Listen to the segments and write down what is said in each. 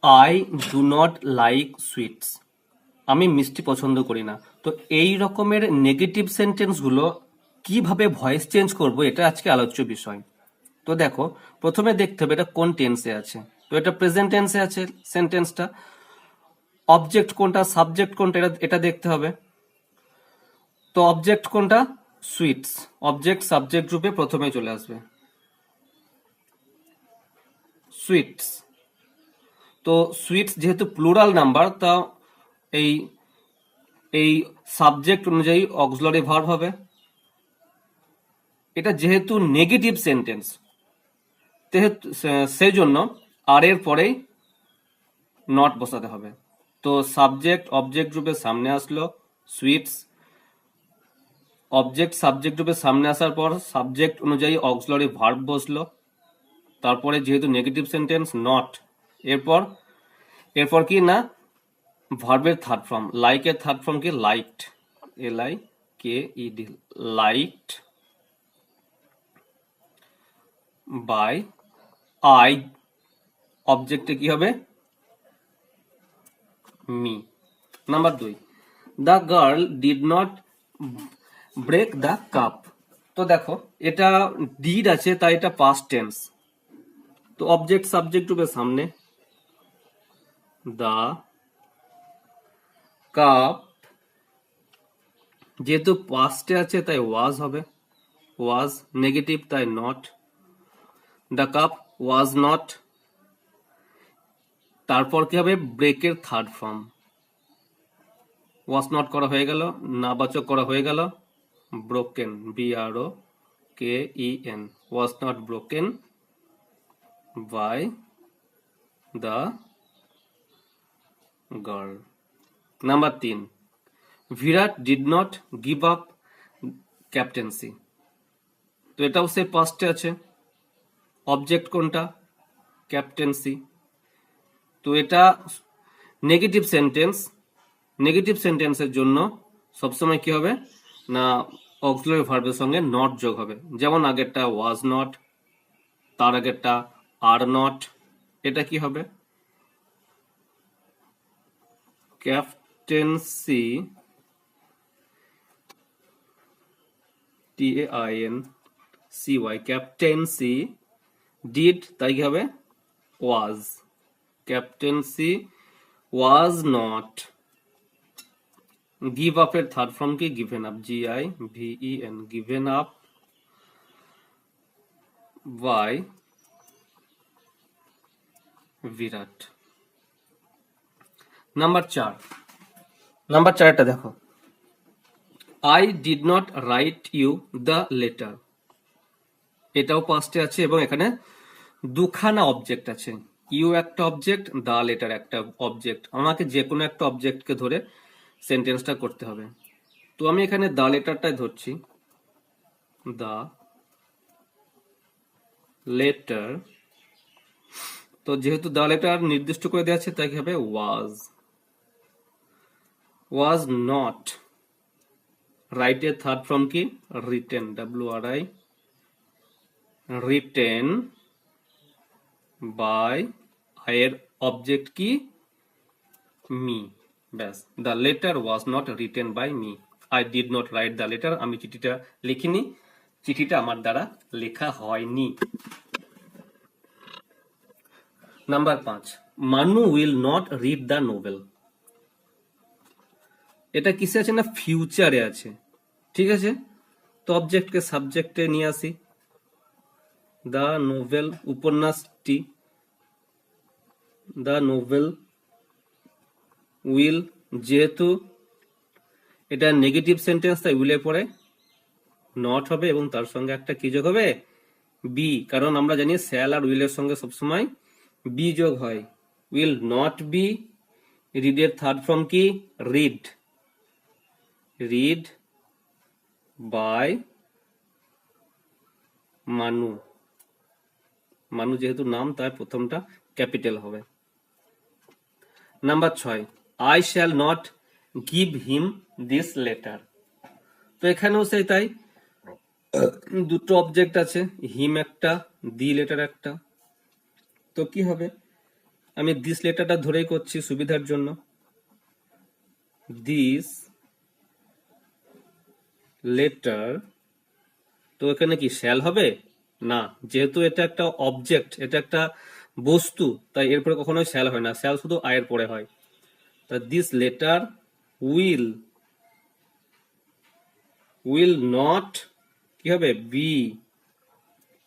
I do not like sweets, আমি মিষ্টি পছন্দ করি না। তো এই রকমের নেগেটিভ সেন্টেন্সগুলো কিভাবে ভয়েস চেঞ্জ করব, এটা আজকে আলোচ্য বিষয়। তো দেখো, প্রথমে দেখতে হবে এটা কোন টেন্সে আছে। তো এটা প্রেজেন্ট টেন্সে আছে সেন্টেন্সটা। অবজেক্ট কোনটা, সাবজেক্ট কোনটা, এটা দেখতে হবে। তো অবজেক্ট কোনটা, সুইটস। অবজেক্ট সাবজেক্ট রূপে প্রথমে চলে আসবে সুইটস। তো সুইটস যেহেতু প্লুরাল নাম্বার, তা এই এই সাবজেক্ট অনুযায়ী অক্সিলারি ভার্ব হবে। এটা যেহেতু নেগেটিভ সেন্টেন্স, সেই জন্য আর এর পরেই নট বসাতে হবে। তো সাবজেক্ট অবজেক্ট রূপে সামনে আসলো সুইটস, অবজেক্ট সাবজেক্ট রূপে সামনে আসার পর সাবজেক্ট অনুযায়ী অক্সিলারি ভার্ব বসলো। তারপরে যেহেতু নেগেটিভ সেন্টেন্স, নট। এরপর এরপর কি না, ভার্বের থার্ড ফর্ম, লাইকের থার্ড ফর্ম কি, liked, LIKED, liked by I. অবজেক্টে কি হবে, me. Number 2, the girl did not break the cup. তো দেখো, এটা ডিড আছে তাই এটা পাস্ট টেন্স। তো অবজেক্ট সাবজেক্ট রূপে সামনে দ্য কাপ, যেহেতু পাস্টে আছে তাই ওয়াজ হবে, ওয়াজ। নেগেটিভ তাই not, the cup was not. তারপর কি হবে, ব্রেকের থার্ড ফর্ম, ওয়াজ নট করা হয়ে গেল, নাবাচক করা হয়ে গেল, broken, BROKEN, was not broken by the girl. Number 3, Virat did not give up captaincy. তো এটাও সে পাস্টে আছে। অবজেক্ট কোনটা, ক্যাপ্টেন্সি। তো এটা নেগেটিভ সেন্টেন্স। নেগেটিভ সেন্টেন্সের জন্য সবসময় কি হবে না, অক্সিলারি ভার্বের সঙ্গে নট যোগ হবে। যেমন আগেরটা ওয়াজ নট, তার আগেরটা আর নট। এটা কি হবে, ক্যাপ্টেন্সি, TAINCY, ক্যাপ্টেন্সি। ডিড তাই কি হবে, was. Captaincy was not. Give up এর থার্ড ফর্ম কি, given up, GIVEN, given up by Virat. Number 4, এটা দেখো, I did not write you the letter. এটাও পাস্টে আছে এবং এখানে দুখানা অবজেক্ট আছে। ইউ একটা অবজেক্ট, দা লেটার একটা অবজেক্ট। আমাকে যে কোনো একটা অবজেক্টকে ধরে সেন্টেন্সটা করতে হবে। তো আমি এখানে দা লেটারটাই ধরছি, দা লেটার। তো যেহেতু দা লেটার নির্দিষ্ট করে দেওয়া আছে তাই কি হবে, ওয়াজ নট। রাইট এর থার্ড ফর্ম কি, রিটেন, WRI, রিটেন বাই আয়ের অবজেক্ট কি, মি। ব্যাস, the letter was not written by me. I did not write the letter, আমি চিঠিটা লিখিনি, চিঠিটা আমার দ্বারা লেখা হয়নি। নাম্বার 5, মানু will not read the novel. এটা কিসে আছে না, ফিউচারে আছে। ঠিক আছে, তো অবজেক্টকে সাবজেক্টে নিয়ে আসি, দ্য নোভেল, উপন্যাসটি, দ্য নোভেল উইল। যেহেতু এটা নেগেটিভ সেন্টেন্স তাই উইলের পরে নট হবে এবং তার সঙ্গে একটা কি যোগ হবে, বি। কারণ আমরা জানি শ্যাল আর উইলের সঙ্গে সবসময় বি যোগ হয়। উইল নট বি, রিডের থার্ড ফর্ম কি, read, read by Manu. Manu যেহেতু নাম তাই প্রথমটা ক্যাপিটাল হবে। Number 6, I shall not give him this letter. তো এখানেও সেই তাই, দুটো অবজেক্ট আছে, হিম একটা, দি লেটার একটা। তো কি হবে, আমি দিস লেটারটা ধরেই করছি সুবিধার জন্য। দিস লেটার, তো এখানে কি শ্যাল হবে না, যেহেতু এটা একটা অবজেক্ট, এটা একটা বস্তু, তাই এরপরে কখনোই শ্যাল হয় না, শ্যাল শুধু আয়ের পরে হয়। তা দিস লেটার উইল নট, কি হবে, বি,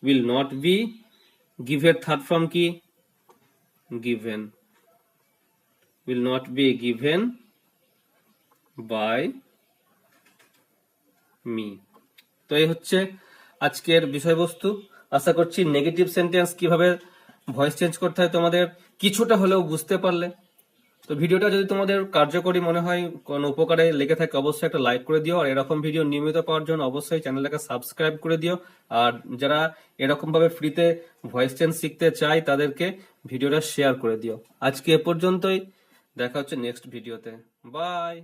উইল নট বি গিভের থার্ড ফর্ম কি, given, will not be given by me. তো এই হচ্ছে আজকের বিষয়বস্তু। আশা করছি নেগেটিভ সেন্টেন্স কিভাবে ভয়েস চেঞ্জ করতে হয় তোমাদের কিছুটা হলেও বুঝতে পারলে। তো ভিডিওটা যদি তোমাদের কার্যকরী মনে হয়, কোনো উপকারে লেগে থাকে, অবশ্যই একটা লাইক করে দিও। আর এরকম ভিডিও নিয়মিত পাওয়ার জন্য অবশ্যই চ্যানেলটাকে সাবস্ক্রাইব করে দিও। আর যারা এরকম ভাবে ফ্রিতে ভয়েস চেঞ্জ শিখতে চায় তাদেরকে ভিডিওটা শেয়ার করে দিও। আজকে এ পর্যন্তই, দেখা হচ্ছে নেক্সট ভিডিওতে। বাই।